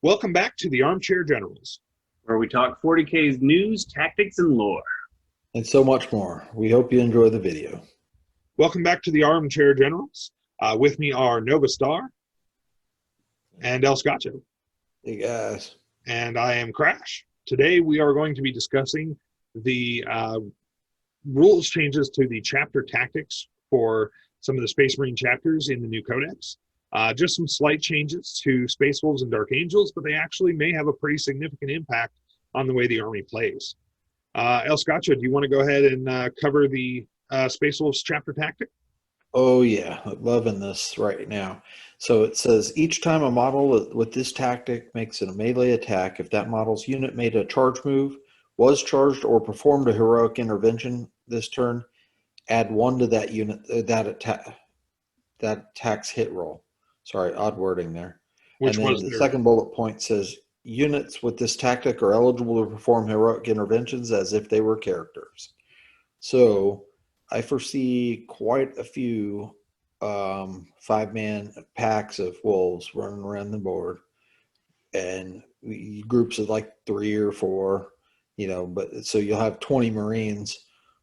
Welcome back to the Armchair Generals. where we talk 40K's news, tactics, and lore. And so much more. We hope you enjoy the video. Welcome back to the Armchair Generals. With me are Nova Star and El Scotcho. Hey guys. And I am Crash. Today we are going to be discussing the rules changes to the chapter tactics for some of the Space Marine chapters in the new codex. Just some slight changes to Space Wolves and Dark Angels, but they actually may have a pretty significant impact on the way the army plays. El Scotcho, do you want to go ahead and cover the Space Wolves chapter tactic? Oh yeah, loving this right now. So it says each time a model with this tactic makes a melee attack, if that model's unit made a charge move, was charged, or performed a heroic intervention this turn, add 1 to that unit that attack's hit roll. Sorry, odd wording there. Which and then was the their... second bullet point says units with this tactic are eligible to perform heroic interventions as if they were characters. So I foresee quite a few 5-man packs of wolves running around the board, and groups of like 3 or 4, but so you'll have 20 Marines,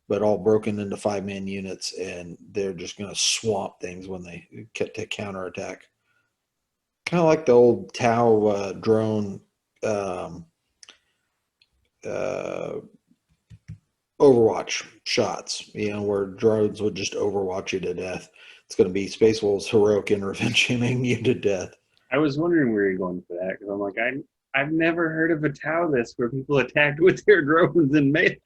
but all broken into 5-man units, and they're just going to swamp things when they counterattack. Kind of like the old Tau drone Overwatch shots, where drones would just overwatch you to death. It's going to be Space Wolves heroic interventioning you to death. I was wondering where you're going for that, because I'm like, I've never heard of a Tau this where people attacked with their drones in melee.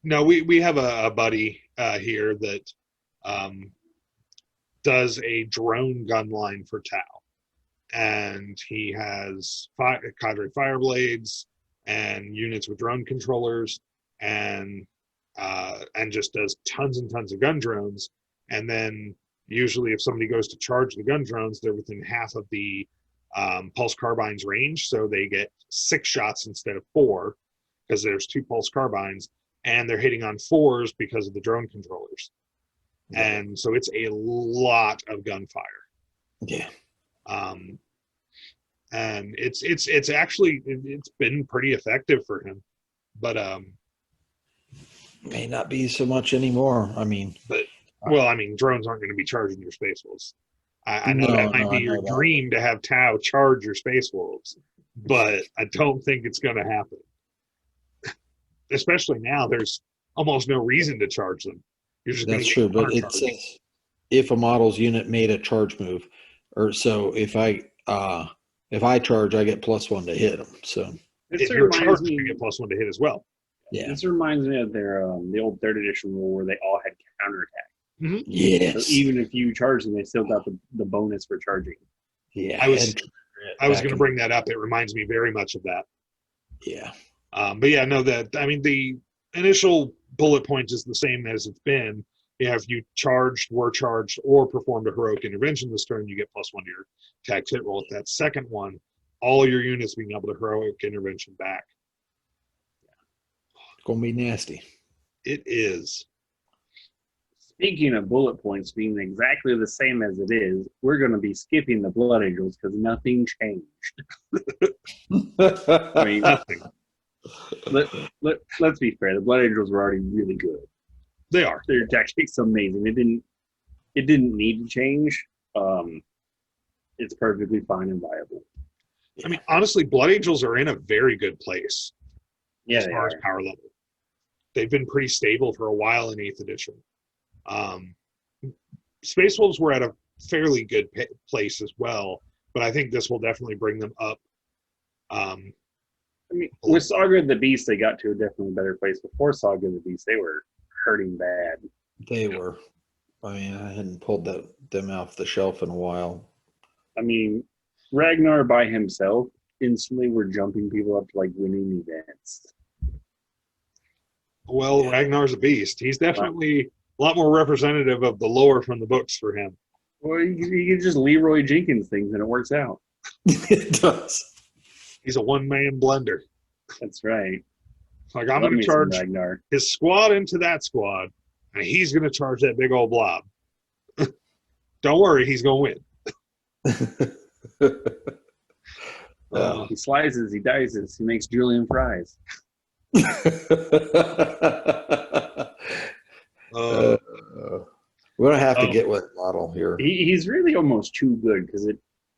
No, we have a buddy here that does a drone gun line for Tau, and he has cadre fireblades and units with drone controllers, and just does tons and tons of gun drones. And then usually if somebody goes to charge the gun drones, they're within half of the pulse carbine's range, so they get 6 shots instead of 4 because there's 2 pulse carbines, and they're hitting on 4s because of the drone controllers. And so it's a lot of gunfire. Yeah. And it's actually been pretty effective for him, but may not be so much anymore. Drones aren't going to be charging your Space Wolves. I know that might be your dream to have Tau charge your Space Wolves, but I don't think it's going to happen. Especially now, there's almost no reason to charge them. That's true, but it says if a model's unit made a charge move, or so if I charge, I get +1 to hit them. So if you're charged, you get +1 to hit as well. Yeah, this reminds me of their the old 3rd edition rule where they all had counterattack. Mm-hmm. Yes. So even if you charge them, they still got the bonus for charging. Yeah, I was going to bring that up. It reminds me very much of that. Yeah. But yeah, no, the initial bullet point is the same as it's been. If you were charged, or performed a heroic intervention this turn, you get +1 to your attack hit roll. With that second one, all your units being able to heroic intervention back. It's going to be nasty. It is. Speaking of bullet points being exactly the same as it is, we're going to be skipping the Blood Angels because nothing changed. I mean, Nothing. Let's be fair. The Blood Angels were already really good. They are. Their tactics amazing. It didn't need to change. It's perfectly fine and viable. I mean, honestly, Blood Angels are in a very good place. Yeah, as far as power level. They've been pretty stable for a while in 8th edition. Space Wolves were at a fairly good place as well, but I think this will definitely bring them up. With Saga of the Beast, they got to a definitely better place. Before Saga of the Beast, they were hurting bad. They were. I hadn't pulled them off the shelf in a while. Ragnar by himself instantly were jumping people up to like winning events. Well, yeah. Ragnar's a beast. He's definitely a lot more representative of the lore from the books for him. Well, you can just Leroy Jenkins things and it works out. It does. He's a one-man blender. That's right. Like, I'm going to charge his squad into that squad, and he's going to charge that big old blob. Don't worry, he's going to win. He slices, he dices, he makes Julian fries. We're gonna have to get with model here. He's really almost too good because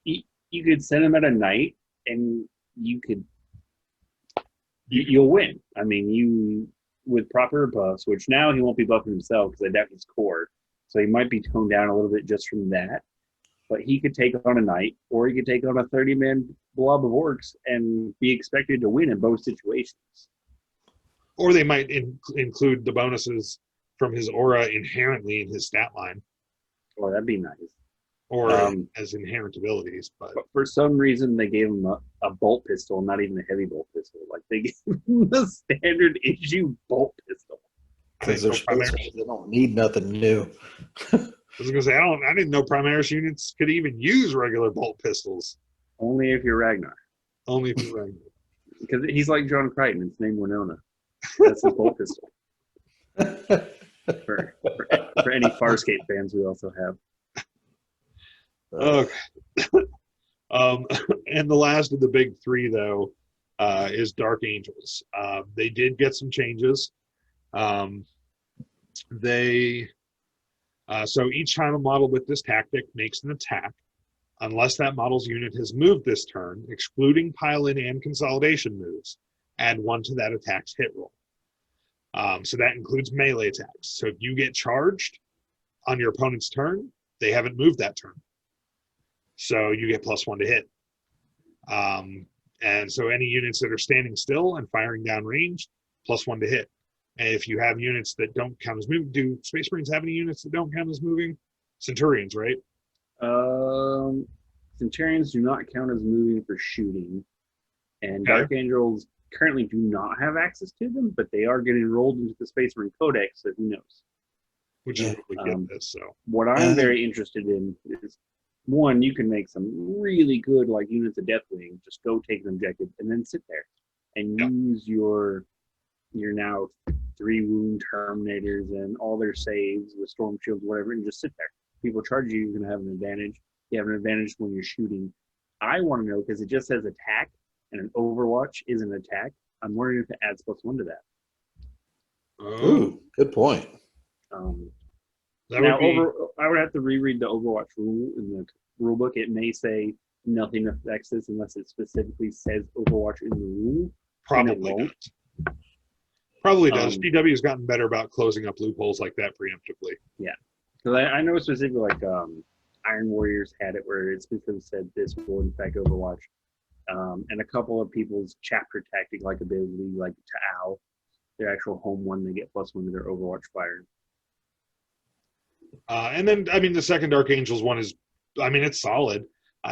you could send him at a night and you'll win. I mean, you with proper buffs, which now he won't be buffing himself because I doubt his core, so he might be toned down a little bit just from that. But he could take on a knight, or he could take on a 30-man blob of orcs and be expected to win in both situations. Or they might include the bonuses from his aura inherently in his stat line. Oh, that'd be nice. Or as inherent abilities. But for some reason, they gave him a bolt pistol, not even a heavy bolt pistol. Like, they gave him the standard issue bolt pistol. Because they don't need nothing new. I was going to say, I didn't know Primaris units could even use regular bolt pistols. Only if you're Ragnar. Only if you're Ragnar. Because he's like John Crichton. It's named Winona. That's his bolt pistol. For any Farscape fans, we also have. Okay. And the last of the big three, though, is Dark Angels. They did get some changes. So each time a model with this tactic makes an attack, unless that model's unit has moved this turn, excluding pile-in and consolidation moves, add 1 to that attack's hit roll. So that includes melee attacks. So if you get charged on your opponent's turn, they haven't moved that turn. So you get +1 to hit. And so any units that are standing still and firing down range, +1 to hit. And if you have units that don't count as moving, do Space Marines have any units that don't count as moving? Centurions, right? Centurions do not count as moving for shooting. And Okay. Dark Angels currently do not have access to them, but they are getting rolled into the Space Marine Codex, so who knows? Which is really good. So what I'm very interested in is, one, you can make some really good like units of Deathwing, just go take an objective and then sit there and use your now 3 wound Terminators and all their saves with Storm Shields, whatever, and just sit there. People charge you, you're going to have an advantage. You have an advantage when you're shooting. I want to know, because it just says attack, and an Overwatch is an attack. I'm wondering if it adds +1 to that. Ooh, good point. I would have to reread the Overwatch rule in the rule book. It may say nothing affects this unless it specifically says Overwatch in the rule. probably not. Probably does. GW has gotten better about closing up loopholes like that preemptively. Yeah, because I know specifically like Iron Warriors had it where it specifically said this will in fact Overwatch. And a couple of people's chapter tactic like ability, like Ta'al, their actual home one, they get +1 to their Overwatch fire. And then, I mean, the second Dark Angels one is, I mean, it's solid.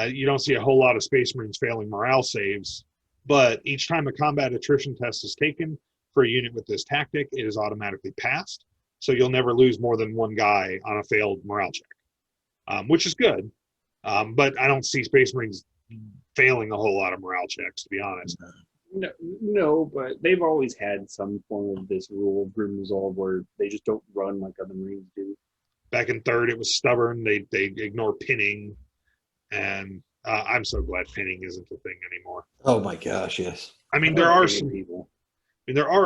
You don't see a whole lot of Space Marines failing morale saves, but each time a combat attrition test is taken for a unit with this tactic, it is automatically passed. So you'll never lose more than 1 guy on a failed morale check, which is good. But I don't see Space Marines failing a whole lot of morale checks, to be honest. No, but they've always had some form of this rule of Grim Resolve where they just don't run like other Marines do. Back in third, it was stubborn. They ignore pinning, and I'm so glad pinning isn't a thing anymore. Oh my gosh, yes. I mean, there are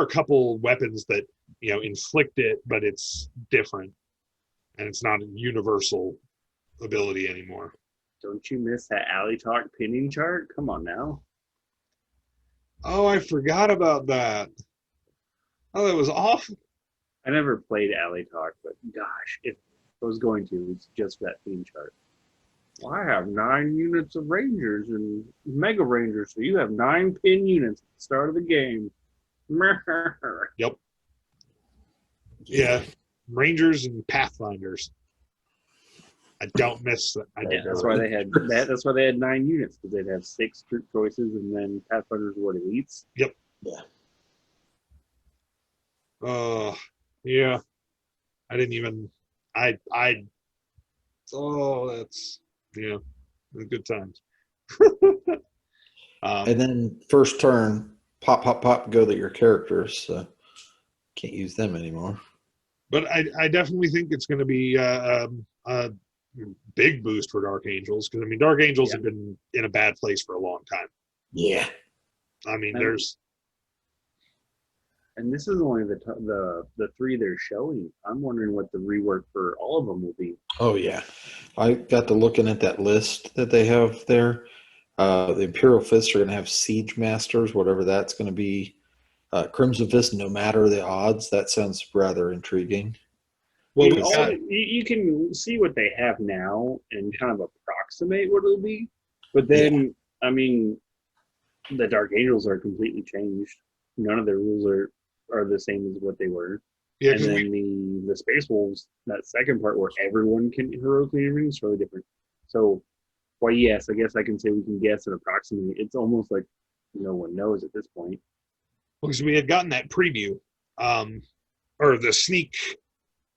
a couple weapons that inflict it, but it's different, and it's not a universal ability anymore. Don't you miss that Alley Talk pinning chart? Come on now. Oh, I forgot about that. Oh, that was awful. I never played Alley Talk, but gosh, if I was going to, it's just that theme chart. Well, I have 9 units of Rangers and Mega Rangers, so you have 9 pin units at the start of the game. Yep. Yeah, Rangers and Pathfinders. I don't miss that. That's why they had that. That's why they had 9 units, because they'd have 6 troop choices, and then Pathfinders were elites. Yep. Yeah. Yeah. I didn't even. That's good times. And then first turn, pop, go to your characters. So can't use them anymore. But I definitely think it's going to be big boost for Dark Angels, because I mean Dark Angels Yeah. have been in a bad place for a long time. Yeah. I mean, And- there's And this is only the three they're showing. I'm wondering what the rework for all of them will be. Oh yeah. I got to looking at that list that they have there. The Imperial Fists are going to have Siege Masters, whatever that's going to be. Crimson Fist, no matter the odds. That sounds rather intriguing. well, You, we've all, got, you can see what they have now and kind of approximate what it'll be. But then, I mean, the Dark Angels are completely changed. None of their rules are the same as what they were. yeah, And 'cause then the Space Wolves, that second part where everyone can heroically intervene is really different. So, well, yes, I guess I can say we can guess and approximate. It's almost like no one knows at this point. because we had gotten that preview, or the sneak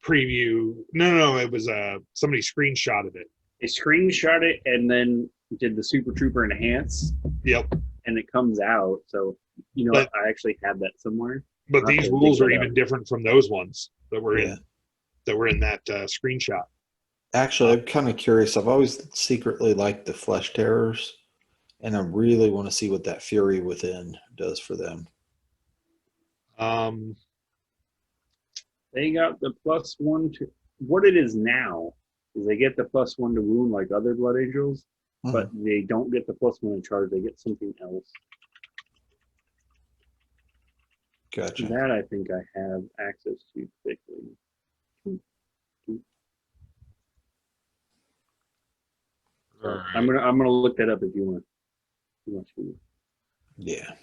preview. No, it was somebody screenshotted it. They screenshot it and then did the Super Trooper enhance, Yep. and it comes out. So, you know, But- I actually had that somewhere. But I'll have these to rules dig are that even up. different from those ones that were Yeah. in that screenshot. Actually, I'm kind of curious. I've always secretly liked the Flesh Terrors, and I really want to see what that Fury Within does for them. They got the +1 to what it is now is they get the +1 to wound like other Blood Angels, but they don't get the +1 to charge. They get something else. Gotcha. That I think I have access to quickly. So I'm gonna look that up if you want to Yeah.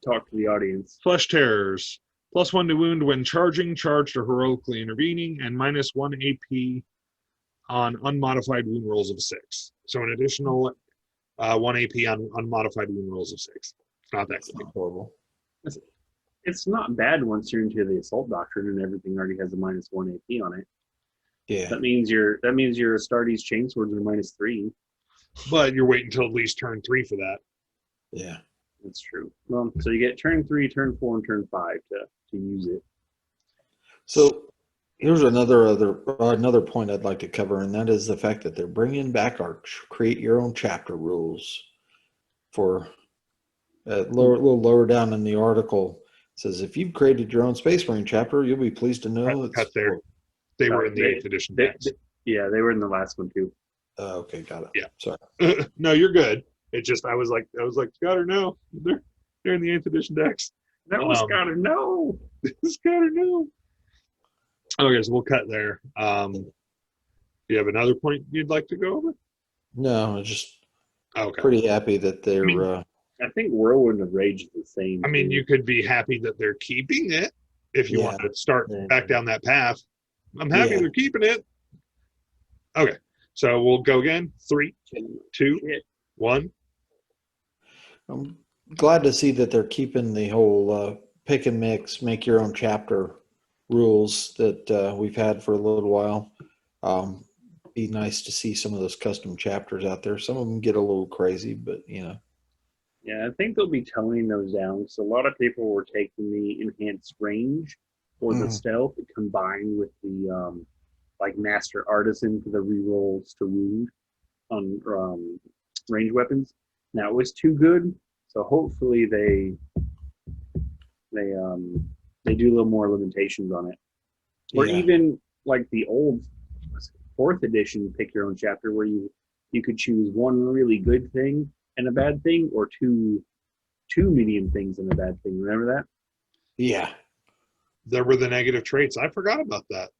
talk to the audience. Flesh Terrors. +1 to wound when charging, charged, or heroically intervening, and -1 AP on unmodified wound rolls of 6. So an additional 1 AP on unmodified wound rolls of 6. It's not that It's good. not horrible. It's not bad once you're into the Assault Doctrine and everything already has a -1 AP on it. Yeah. That means your Astartes Chainswords are -3. But you're waiting until at least turn 3 for that. Yeah. That's true. Well, so you get turn 3, turn 4, and turn 5 to use it. So here's another point I'd like to cover, and that is the fact that they're bringing back our create your own chapter rules. For a little lower down in the article, it says if you've created your own Space Marine chapter, you'll be pleased to know Cut there. They were in the They- 8th edition They, decks. yeah, they were in the last one too. Okay, got it. Yeah. Sorry. No, you're good. It just I was like Scott no, they're in the 8th edition decks. That was gotta know. Scott no. Okay, so we'll cut there. Do you have another point you'd like to go over? No, I'm just Okay. pretty happy that they're. I mean, I think Whirlwind Rage is the same. I mean, too. you could be happy that they're keeping it if you want to start back down that path. I'm happy Yeah. they're keeping it. Okay, so we'll go again. 3, 2, Shit. 1. I'm glad to see that they're keeping the whole pick and mix, make your own chapter rules that we've had for a little while. Be nice to see some of those custom chapters out there. Some of them get a little crazy, but Yeah, I think they'll be toning those down. So a lot of people were taking the enhanced range or the Mhm. stealth combined with the like Master Artisan for the rerolls to wound on range weapons. Now it was too good, so hopefully they do a little more limitations on it. Or Yeah. even like the old 4th edition pick your own chapter where you could choose one really good thing and a bad thing, or two medium things and a bad thing. Remember that? Yeah. There were the negative traits. I forgot about that.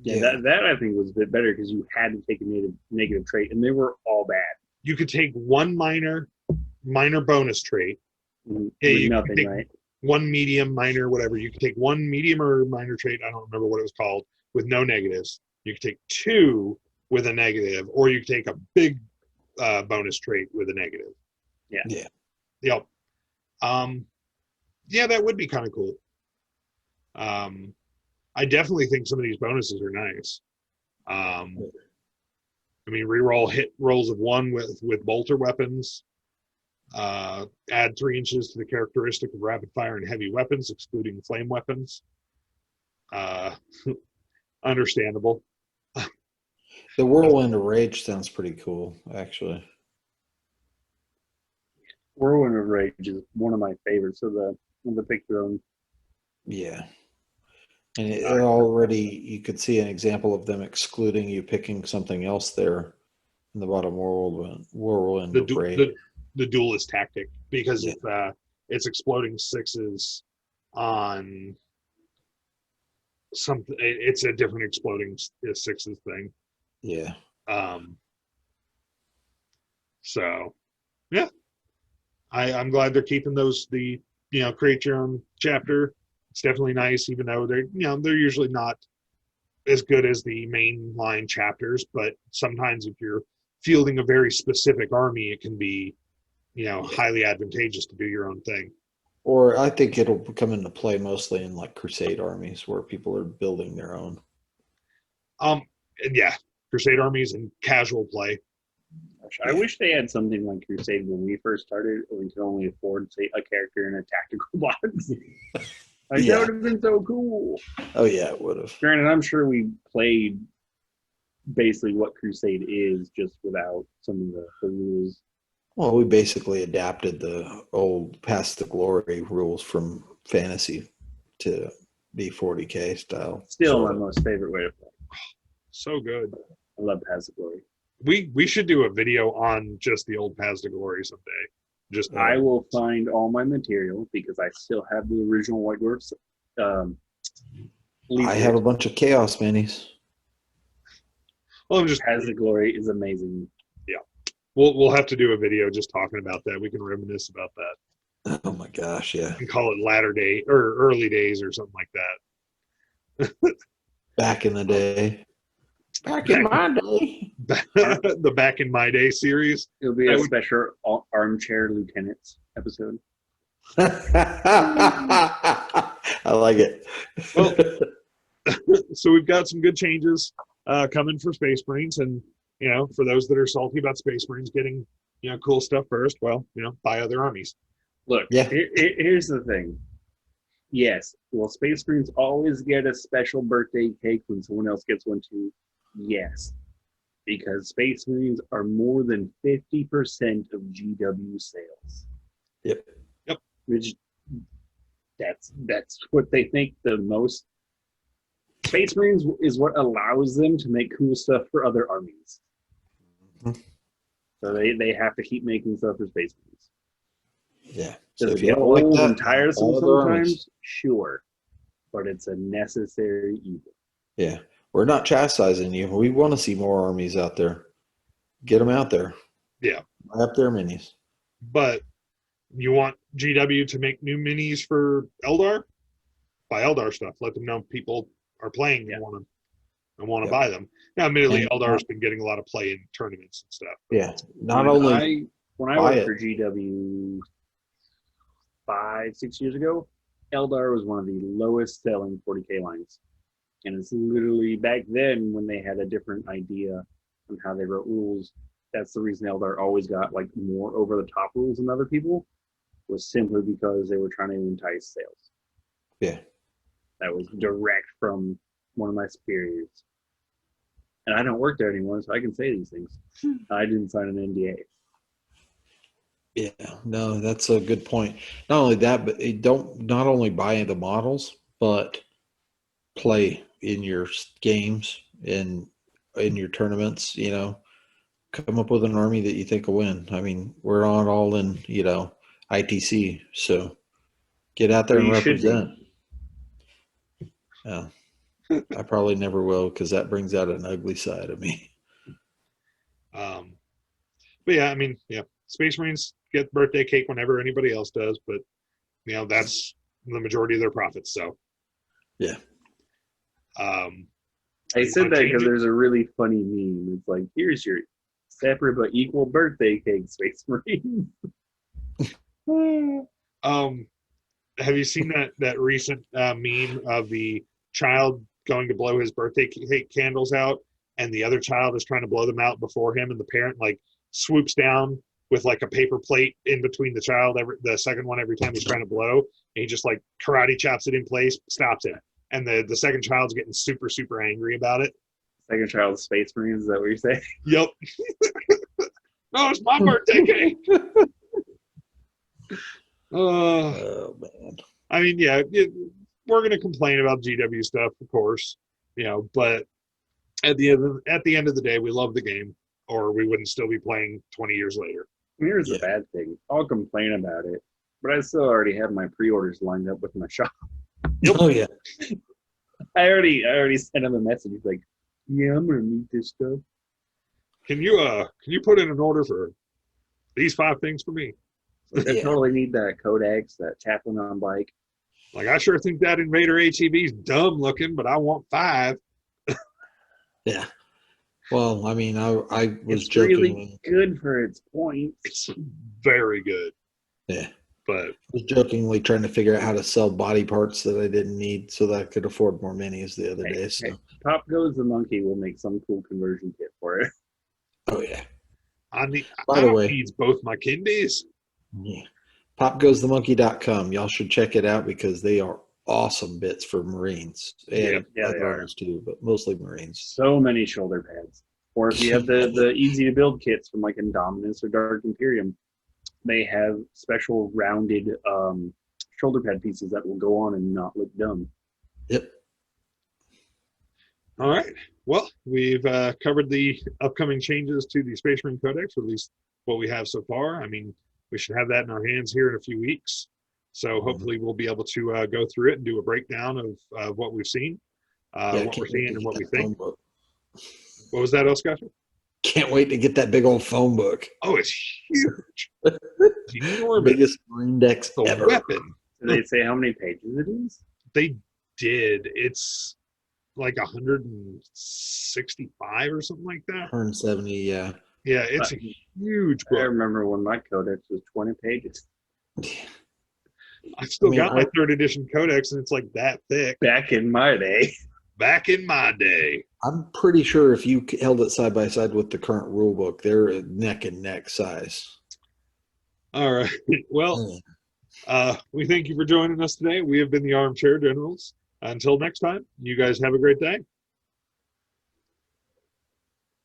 Yeah. That I think was a bit better because you had to take a negative trait, and they were all bad. You could take one minor bonus trait, With Yeah, you can nothing, take- right? one medium, minor, whatever. You could take one medium or minor trait. I don't remember what it was called with no negatives. You could take 2 with a negative, or you could take a big bonus trait with a negative. Yeah. Yeah. Yep. Yeah, that would be kind of cool. I definitely think some of these bonuses are nice. I mean, reroll hit rolls of 1 with bolter weapons. Add 3 inches to the characteristic of rapid fire and heavy weapons, excluding flame weapons. Understandable. The Whirlwind Rage sounds pretty cool, actually. Whirlwind Rage is one of my favorites of the pick your own. Yeah. And it already, you could see an example of them excluding you picking something else there in the bottom Whirlwind Rage. The duelist tactic, because Yeah. it's exploding sixes on something. It's a different exploding sixes thing. Yeah. So yeah, I'm glad they're keeping the create your own chapter. It's definitely nice, even though they're usually not as good as the mainline chapters, but sometimes if you're fielding a very specific army, it can be highly advantageous to do your own thing. Or I think it'll come into play mostly in like Crusade armies where people are building their own. And yeah, Crusade armies and casual play. Gosh, I wish they had something like Crusade when we first started, and we could only afford, say, a character in a tactical box. That would have been so cool. Oh yeah, it would have. Granted, I'm sure we played basically what Crusade is, just without some of the rules. Well, we basically adapted the old Past the Glory rules from fantasy to be 40K style. Still my most favorite way to play. So good. I love Past the Glory. We should do a video on just the old Past the Glory someday. I will find all my material because I still have the original White Dwarfs. I have a bunch of Chaos minis. Well, Past the Glory is amazing. We'll have to do a video just talking about that. We can reminisce about that. Oh my gosh, yeah. And call it latter day or early days or something like that. Back in the day. Back in my day. The Back in My Day series. It'll be a special Armchair Lieutenants episode. I like it. Well, so we've got some good changes coming for Space Marines, and for those that are salty about Space Marines getting cool stuff first, well, buy other armies. Look, here's the thing. Yes, will Space Marines always get a special birthday cake when someone else gets one too? Yes, because Space Marines are more than 50% of GW sales. Yep. Which that's what they think the most. Space Marines is what allows them to make cool stuff for other armies. Mm-hmm. So they have to keep making stuff for Space Marines. Yeah. Does it get old and tiresome sometimes? Sure. But it's a necessary evil. Yeah. We're not chastising you. We want to see more armies out there. Get them out there. Yeah. Buy up their minis. But you want GW to make new minis for Eldar? Buy Eldar stuff. Let them know people are playing and want to buy them. Now, admittedly, Eldar's been getting a lot of play in tournaments and stuff. Yeah. When I worked for GW 5-6 years ago, Eldar was one of the lowest selling 40K lines. And it's literally back then when they had a different idea on how they wrote rules. That's the reason Eldar always got like more over the top rules than other people, was simply because they were trying to entice sales. Yeah. That was direct from one of my superiors. And I don't work there anymore, so I can say these things. I didn't sign an NDA. Yeah, no, that's a good point. Not only that, but not only buy the models, but play in your games and in your tournaments. Come up with an army that you think will win. I mean, we're all in ITC, so get out there and represent. Yeah, I probably never will because that brings out an ugly side of me. But yeah, I mean, Space Marines get birthday cake whenever anybody else does, but that's the majority of their profits. So yeah. I said that because there's a really funny meme. It's like, here's your separate but equal birthday cake, Space Marines. Have you seen that recent meme of the child going to blow his birthday cake candles out, and the other child is trying to blow them out before him, and the parent swoops down with a paper plate in between the child the second one every time he's trying to blow, and he just karate chops it in place, stops it, and the second child's getting super super angry about it. Second child of Space Marines, is that what you're saying? Yep. No, it's my birthday cake. Oh man. I mean, yeah, we're going to complain about GW stuff, of course, but at the end of the day, we love the game, or we wouldn't still be playing 20 years later. Here's the bad thing. I'll complain about it, but I still already have my pre-orders lined up with my shop. Yep. Oh yeah. I already sent him a message. He's like, "Yeah, I'm gonna need this stuff." Can you put in an order for these 5 things for me? I totally need that Codex, that Chaplain on bike. Like, I sure think that Invader HEV is dumb looking, but I want 5. Yeah. Well, I mean, I was It's joking. really good for its points. It's very good. Yeah. But I was jokingly trying to figure out how to sell body parts that I didn't need so that I could afford more minis the other day. So. Hey, Pop Goes the Monkey will make some cool conversion kit for it. Oh yeah. I By the way, needs both my kindies. Yeah. PopGoesTheMonkey.com. Y'all should check it out because they are awesome bits for Marines and Yeah, they are. others too, but mostly Marines. So many shoulder pads. Or if you have the easy to build kits from like Indominus or Dark Imperium, they have special rounded shoulder pad pieces that will go on and not look dumb. Yep. All right. Well, we've covered the upcoming changes to the Space Marine Codex, or at least what we have so far. I mean, we should have that in our hands here in a few weeks. So hopefully we'll be able to go through it and do a breakdown of what we've seen, what we're seeing, and what we think. What was that, Oscar? Can't wait to get that big old phone book. Oh, it's huge. Biggest Marine Dex ever. Weapon. Did they say how many pages it is? They did. It's like 165 or something like that. 170, yeah. Yeah, it's a huge book. I remember when my codex was 20 pages. I've still got my 3rd edition codex, and it's like that thick. Back in my day. Back in my day. I'm pretty sure if you held it side by side with the current rule book, they're neck and neck size. All right. Well, we thank you for joining us today. We have been the Armchair Generals. Until next time, you guys have a great day.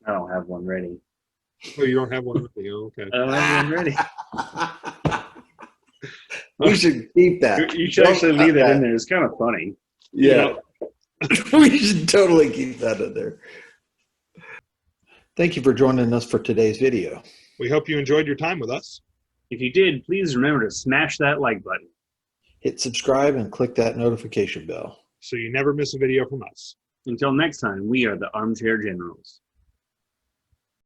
I don't have one ready. Oh, you don't have one with you? Okay. I don't have one ready. We should keep that. You should actually leave that in there. It's kind of funny. Yeah. We should totally keep that in there. Thank you for joining us for today's video. We hope you enjoyed your time with us. If you did, please remember to smash that like button. Hit subscribe and click that notification bell. So you never miss a video from us. Until next time, we are the Armchair Generals.